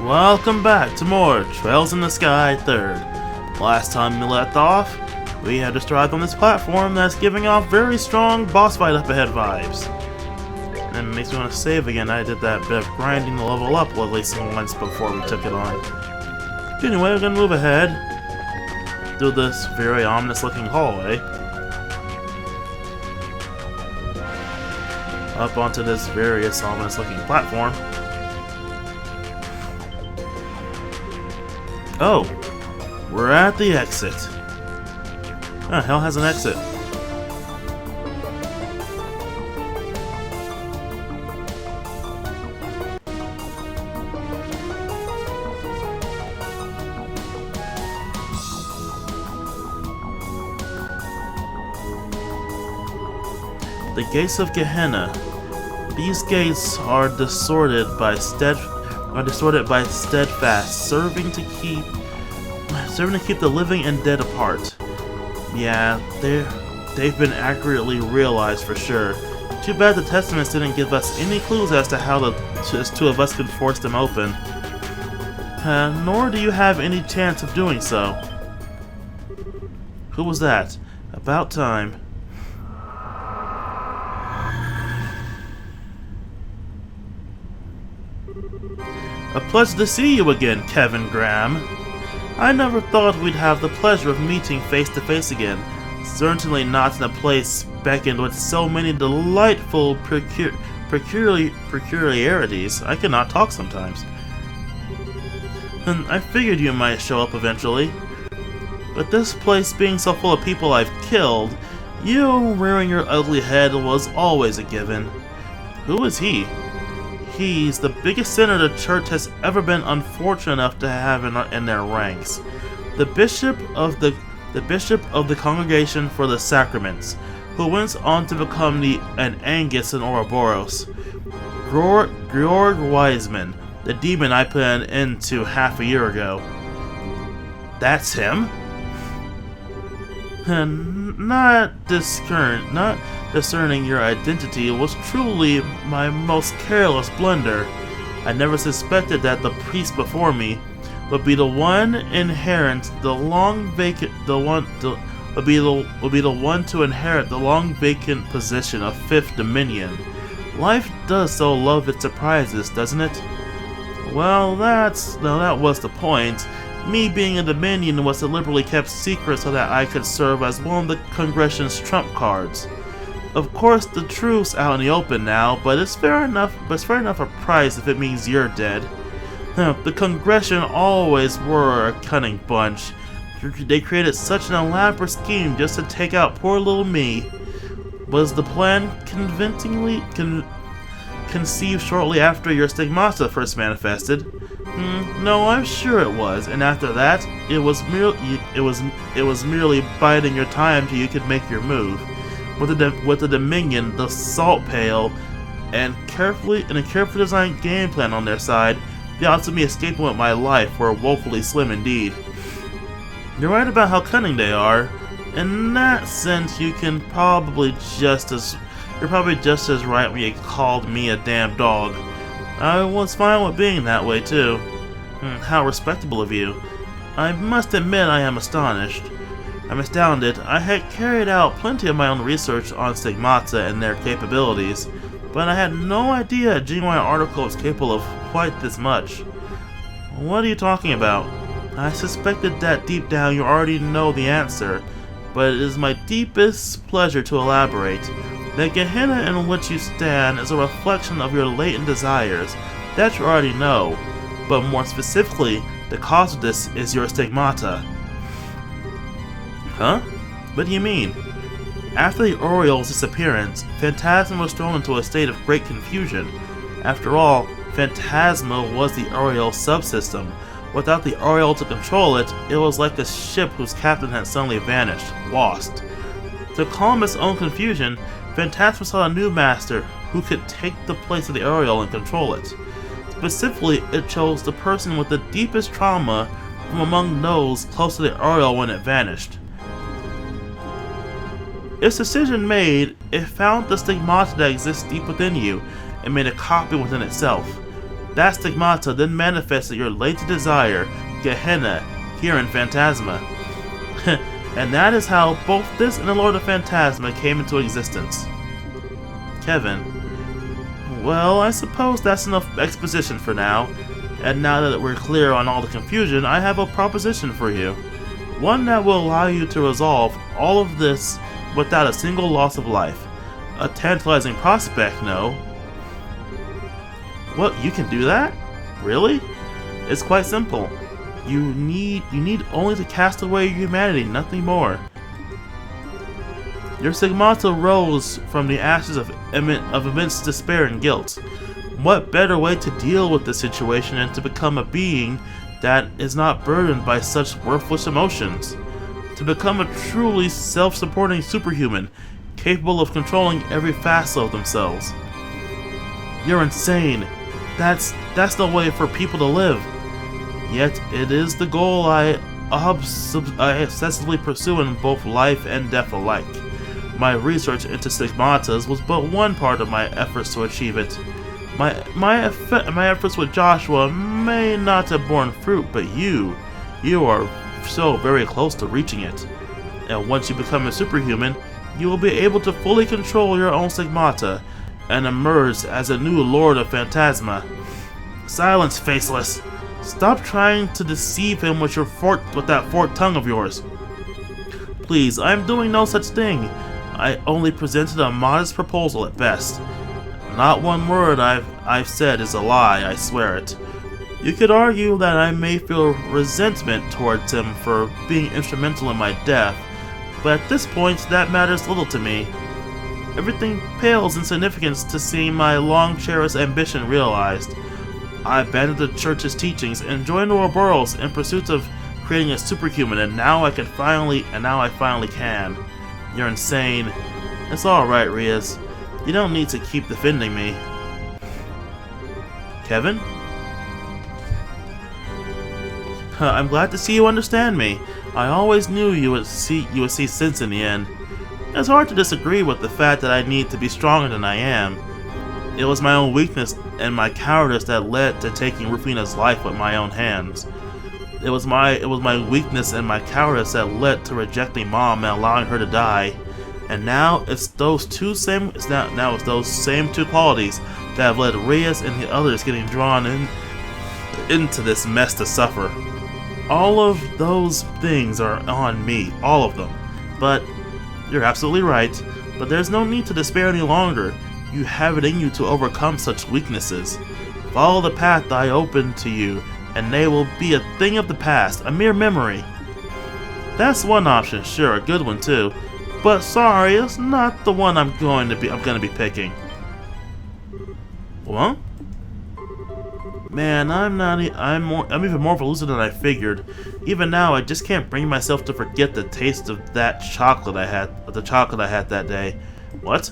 Welcome back to more Trails in the Sky 3rd. Last time we left off, we had described on this platform that's giving off very strong boss fight up ahead vibes. And it makes me want to save again. I did that bit of grinding the level up at least once before we took it on. Anyway, we're gonna move ahead through this very ominous looking hallway. Up onto this various ominous looking platform. Oh, we're at the exit. Oh, hell has an exit. The gates of Gehenna. These gates are distorted by steadfast, serving to keep the living and dead apart. Yeah, they've been accurately realized for sure. Too bad the testaments didn't give us any clues as to how the two of us could force them open. Nor do you have any chance of doing so. Who was that? About time. A pleasure to see you again, Kevin Graham. I never thought we'd have the pleasure of meeting face to face again. Certainly not in a place beckoned with so many delightful peculiarities. I cannot talk sometimes. And I figured you might show up eventually. But this place being so full of people I've killed, you rearing your ugly head was always a given. Who is he? He's the biggest sinner the church has ever been unfortunate enough to have in their ranks. The bishop of the Congregation for the Sacraments, who went on to become an Angus in Ouroboros. Georg Wiseman, the demon I put an end to half a year ago. That's him? Not discerning your identity was truly my most careless blunder. I never suspected that the priest before me would be the one to inherit the long vacant position of Fifth Dominion. Life does so love its surprises, doesn't it? Well, that was the point. Me being a Dominion was deliberately kept secret so that I could serve as one of the Congression's trump cards. Of course, the truth's out in the open now, but it's fair enough a price if it means you're dead. The Congression always were a cunning bunch. They created such an elaborate scheme just to take out poor little me. Was the plan convincingly conceived shortly after your stigmata first manifested? No, I'm sure it was, and after that, it was merely biding your time till you could make your move. With the Dominion, the Salt Pail, and a carefully designed game plan on their side, the odds of me escaping with my life were woefully slim indeed. You're right about how cunning they are. In that sense, you're probably just as right when you called me a damn dog. I was fine with being that way too. How respectable of you. I must admit I am astonished. I'm astounded. I had carried out plenty of my own research on stigmata and their capabilities, but I had no idea a genuine article was capable of quite this much. What are you talking about? I suspected that deep down you already know the answer, but it is my deepest pleasure to elaborate. The Gehenna in which you stand is a reflection of your latent desires. That you already know, but more specifically, the cause of this is your stigmata. Huh? What do you mean? After the Oriole's disappearance, Phantasma was thrown into a state of great confusion. After all, Phantasma was the Oriole subsystem. Without the Oriole to control it, it was like a ship whose captain had suddenly vanished, lost. To calm its own confusion, Phantasma sought a new master who could take the place of the Oriole and control it. Specifically, it chose the person with the deepest trauma from among those close to the Oriole when it vanished. Its decision made, it found the stigmata that exists deep within you and made a copy within itself. That stigmata then manifested your latent desire, Gehenna, here in Phantasma. And that is how both this and the Lord of Phantasma came into existence. Kevin. Well, I suppose that's enough exposition for now. And now that we're clear on all the confusion, I have a proposition for you. One that will allow you to resolve all of this without a single loss of life. A tantalizing prospect, no? What, you can do that? Really? It's quite simple. You need only to cast away your humanity, nothing more. Your stigmata rose from the ashes of immense despair and guilt. What better way to deal with this situation than to become a being that is not burdened by such worthless emotions? To become a truly self-supporting superhuman, capable of controlling every facet of themselves. You're insane. That's no way for people to live. Yet it is the goal I obsessively pursue in both life and death alike. My research into stigmatas was but one part of my efforts to achieve it. My efforts with Joshua may not have borne fruit, but you are so very close to reaching it. And once you become a superhuman, you will be able to fully control your own stigmata and emerge as a new Lord of Phantasma. Silence, Faceless! Stop trying to deceive him with that forked tongue of yours. Please, I am doing no such thing. I only presented a modest proposal at best. Not one word I've said is a lie, I swear it. You could argue that I may feel resentment towards him for being instrumental in my death, but at this point that matters little to me. Everything pales in significance to see my long-cherished ambition realized. I abandoned the church's teachings and joined the Ouroboros in pursuit of creating a superhuman, and now I finally can. You're insane. It's alright, Riaz. You don't need to keep defending me. Kevin? I'm glad to see you understand me. I always knew you would see sense in the end. It's hard to disagree with the fact that I need to be stronger than I am. It was my own weakness and my cowardice that led to taking Rufina's life with my own hands. It was my weakness and my cowardice that led to rejecting Mom and allowing her to die. And now it's those same two qualities that have led Reyes and the others getting drawn into this mess to suffer. All of those things are on me, all of them. But you're absolutely right. But there's no need to despair any longer. You have it in you to overcome such weaknesses. Follow the path I opened to you, and they will be a thing of the past, a mere memory. That's one option, sure, a good one too. But sorry, it's not the one I'm going to be picking. What? Man, I'm even more elusive than I figured. Even now, I just can't bring myself to forget the taste of the chocolate I had that day. What?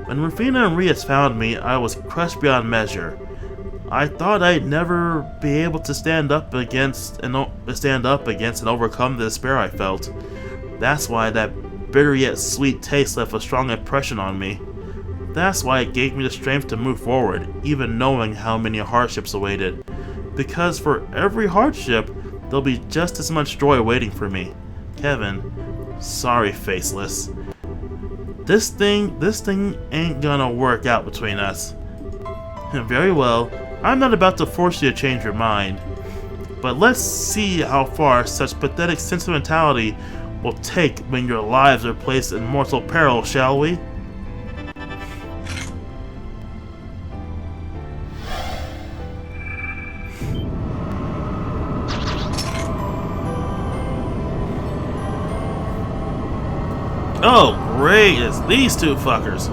When Rufina and Rias found me, I was crushed beyond measure. I thought I'd never be able to stand up against and overcome the despair I felt. That's why that bitter yet sweet taste left a strong impression on me. That's why it gave me the strength to move forward, even knowing how many hardships awaited. Because for every hardship, there'll be just as much joy waiting for me. Kevin, sorry, Faceless. This thing ain't gonna work out between us. Very well, I'm not about to force you to change your mind. But let's see how far such pathetic sentimentality will take when your lives are placed in mortal peril, shall we? Oh, great, it's these two fuckers.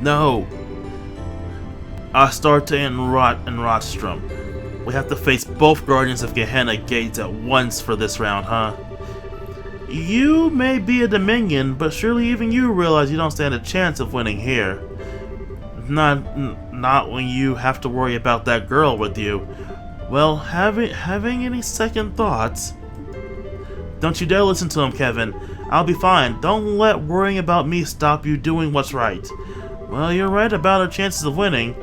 No. Astarte and Rotstrom. We have to face both Guardians of Gehenna gates at once for this round, huh? You may be a Dominion, but surely even you realize you don't stand a chance of winning here. Not when you have to worry about that girl with you. Well, having any second thoughts? Don't you dare listen to him, Kevin. I'll be fine. Don't let worrying about me stop you doing what's right. Well, you're right about our chances of winning.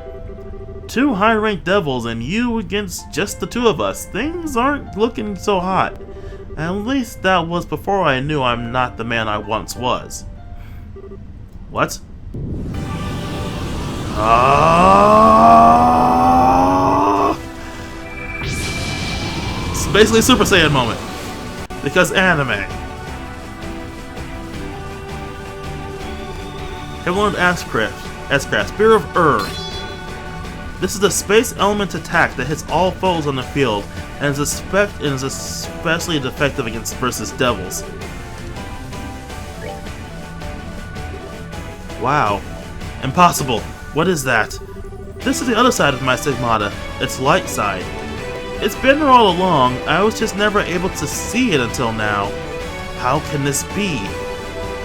2 high-ranked devils and you against just the 2 of us. Things aren't looking so hot. At least that was before I knew I'm not the man I once was. What? It's basically a Super Saiyan moment. Because anime. Everyone S-Craft, Spear of This is a space element attack that hits all foes on the field and is especially effective against versus devils. Wow. Impossible. What is that? This is the other side of my stigmata. Its light side. It's been there all along. I was just never able to see it until now. How can this be?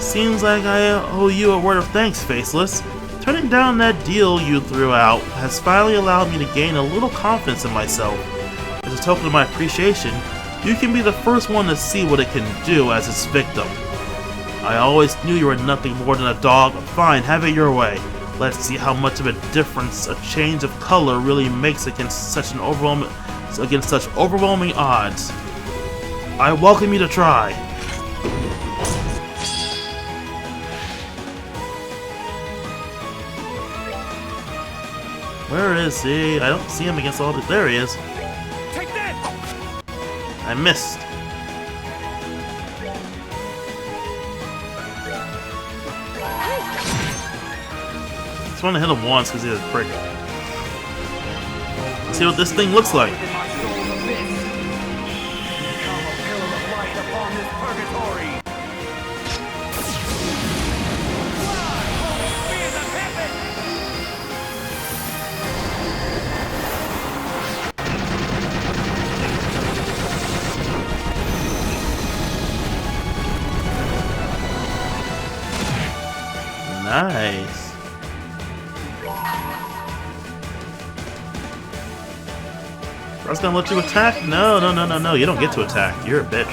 Seems like I owe you a word of thanks, Faceless. Turning down that deal you threw out has finally allowed me to gain a little confidence in myself. As a token of my appreciation, you can be the first one to see what it can do as its victim. I always knew you were nothing more than a dog. Fine, have it your way. Let's see how much of a difference a change of color really makes against such overwhelming odds. I welcome you to try. Where is he? I don't see him against all the... There he is. Take that! I missed. I just want to hit him once because he's a prick. Let's see what this thing looks like. Nice. I was gonna let you attack? No, you don't get to attack. You're a bitch.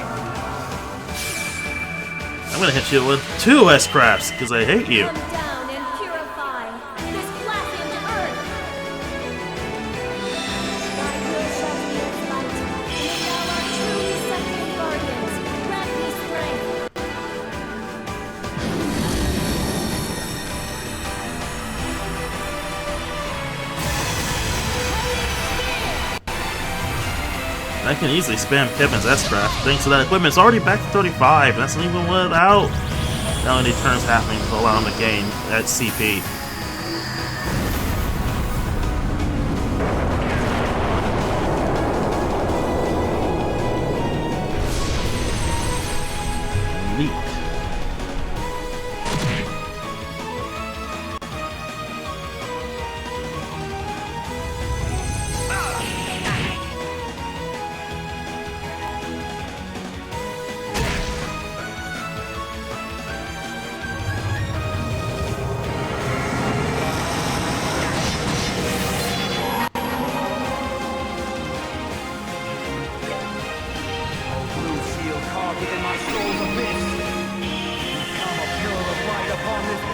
I'm gonna hit you with 2 S-Crafts, because I hate you. Come down and purify this blackened earth. Thy will shall be its light, and if thou art truly sacred guardians, grant me strength. I can easily spam Kevin's S-Craft, thanks to that equipment. It's already back to 35, that's even without how many turns happening to allow him to gain that CP. Leap.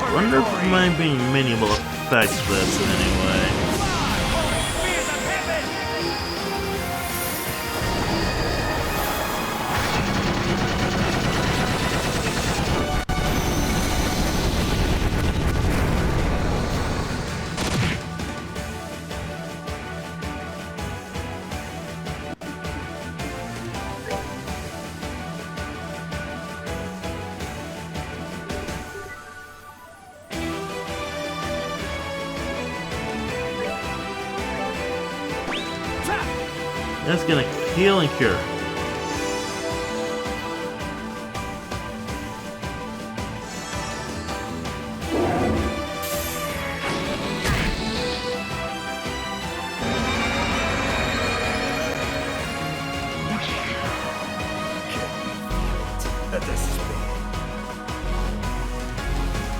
I wonder if my being mini will affect this in any way. That's gonna heal and cure.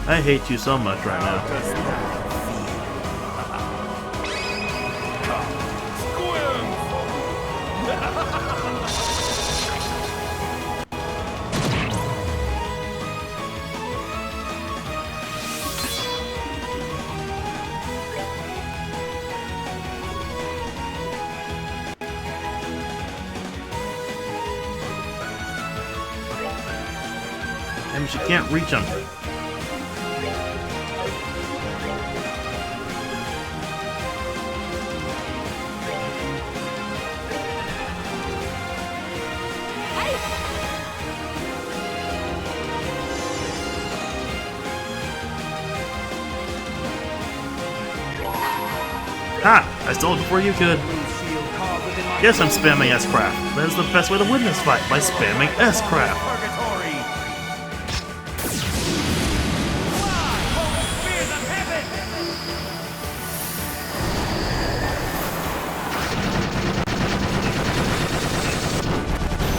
I hate you so much right now. Maybe she can't reach him. Ha! I stole it before you could. Yes, I'm spamming S-Craft. That is the best way to win this fight, by spamming S-Craft.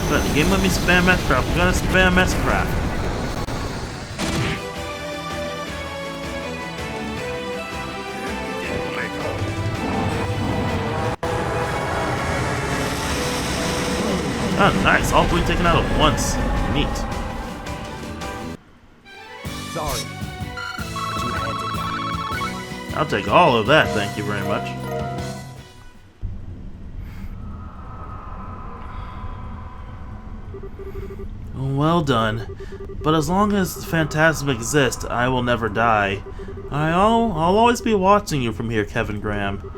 But the game let me spam S-Craft. I'm gonna spam S-Craft. Oh, nice. All three taken out at once. Neat. Sorry, but you had to die. I'll take all of that, thank you very much. Well done. But as long as the Phantasm exists, I will never die. I'll always be watching you from here, Kevin Graham.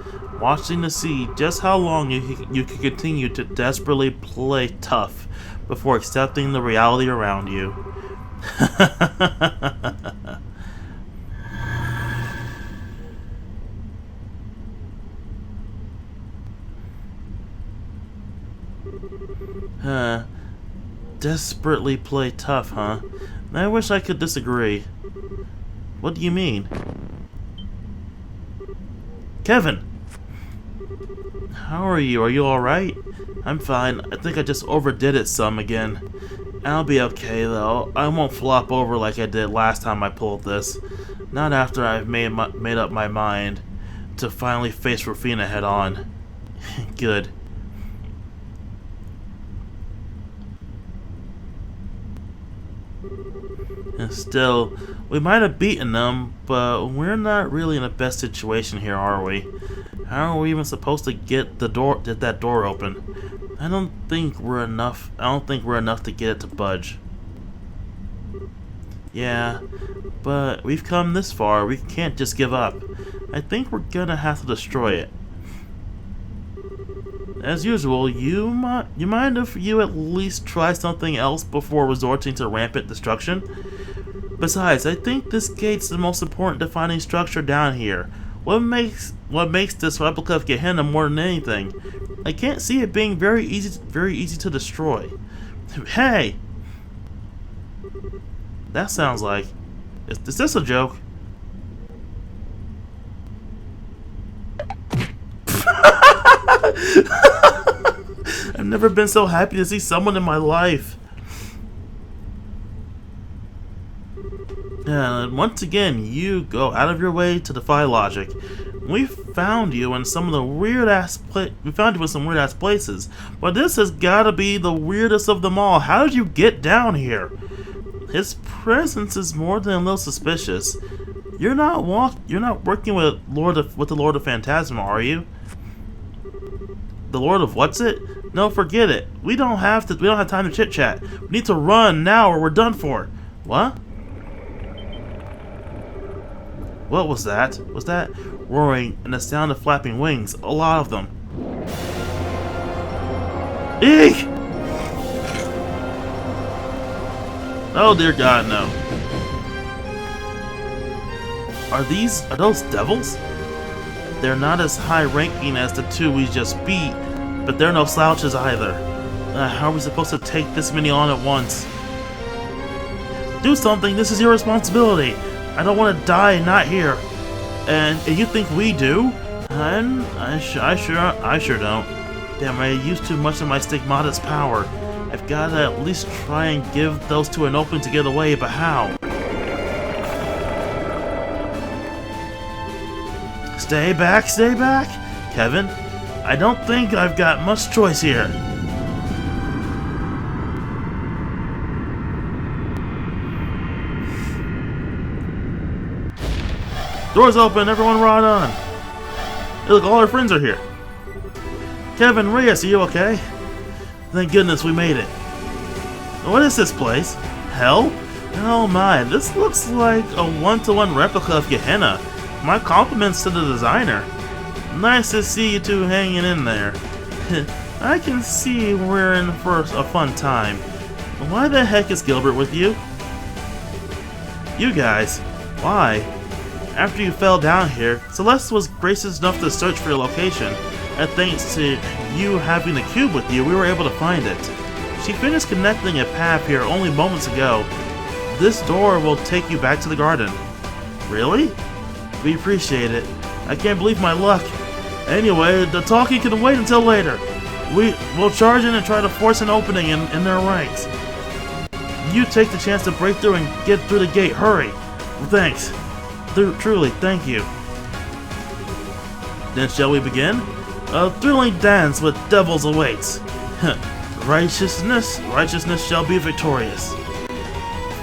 Watching to see just how long you can continue to desperately play tough before accepting the reality around you. Desperately play tough, huh? I wish I could disagree. What do you mean? Kevin! How are you? Are you alright? I'm fine. I think I just overdid it some again. I'll be okay though. I won't flop over like I did last time I pulled this. Not after I've made up my mind to finally face Rufina head on. Good. And still, we might have beaten them, but we're not really in the best situation here, are we? How are we even supposed to get that door open? I don't think we're enough to get it to budge. Yeah, but we've come this far. We can't just give up. I think we're gonna have to destroy it. As usual, you mind if you at least try something else before resorting to rampant destruction? Besides, I think this gate's the most important defining structure down here. What makes this replica of Gehenna more than anything? I can't see it being very easy to destroy. Hey! That sounds like... Is this a joke? I've never been so happy to see someone in my life. And once again, you go out of your way to defy logic. We found you in some weird ass places, but this has got to be the weirdest of them all. How did you get down here? His presence is more than a little suspicious. You're not working with the Lord of Phantasma, are you? The Lord of what's it? No, forget it. We don't have time to chit chat. We need to run now or we're done for. What? What was that? Was that roaring and the sound of flapping wings? A lot of them. Eek! Oh dear God, no. Are those devils? They're not as high ranking as the two we just beat, but they're no slouches either. How are we supposed to take this many on at once? Do something, this is your responsibility. I don't want to die not here. And you think we do? I sure don't. Damn, I used too much of my stigmata's power. I've got to at least try and give those two an opening to get away, but how? Stay back, stay back! Kevin, I don't think I've got much choice here. Doors open, everyone ride on! Hey, look, all our friends are here. Kevin, Reyes, are you okay? Thank goodness we made it. What is this place? Hell? Oh my, this looks like a one-to-one replica of Gehenna. My compliments to the designer. Nice to see you two hanging in there. I can see we're in for a fun time. Why the heck is Gilbert with you? You guys, why? After you fell down here, Celeste was gracious enough to search for your location, and thanks to you having the cube with you, we were able to find it. She finished connecting a path here only moments ago. This door will take you back to the garden. Really? We appreciate it. I can't believe my luck. Anyway, the talking can wait until later. We'll charge in and try to force an opening in their ranks. You take the chance to break through and get through the gate. Hurry. Thanks. Truly, thank you. Then shall we begin? A thrilling dance with devils awaits. Righteousness shall be victorious.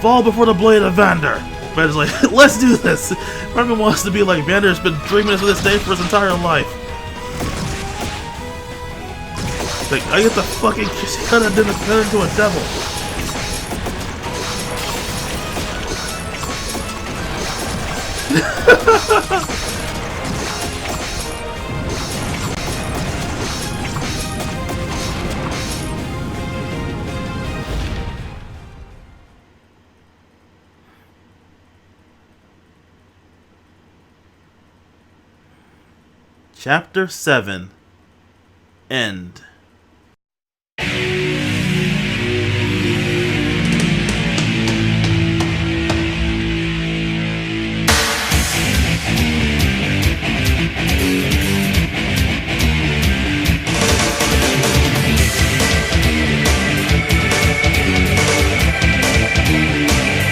Fall before the blade of Vander. Vander's like, let's do this. Everyone wants to be like Vander. Has been dreaming of this day for his entire life. Like, I get the fucking cut into a devil. Chapter 7 End.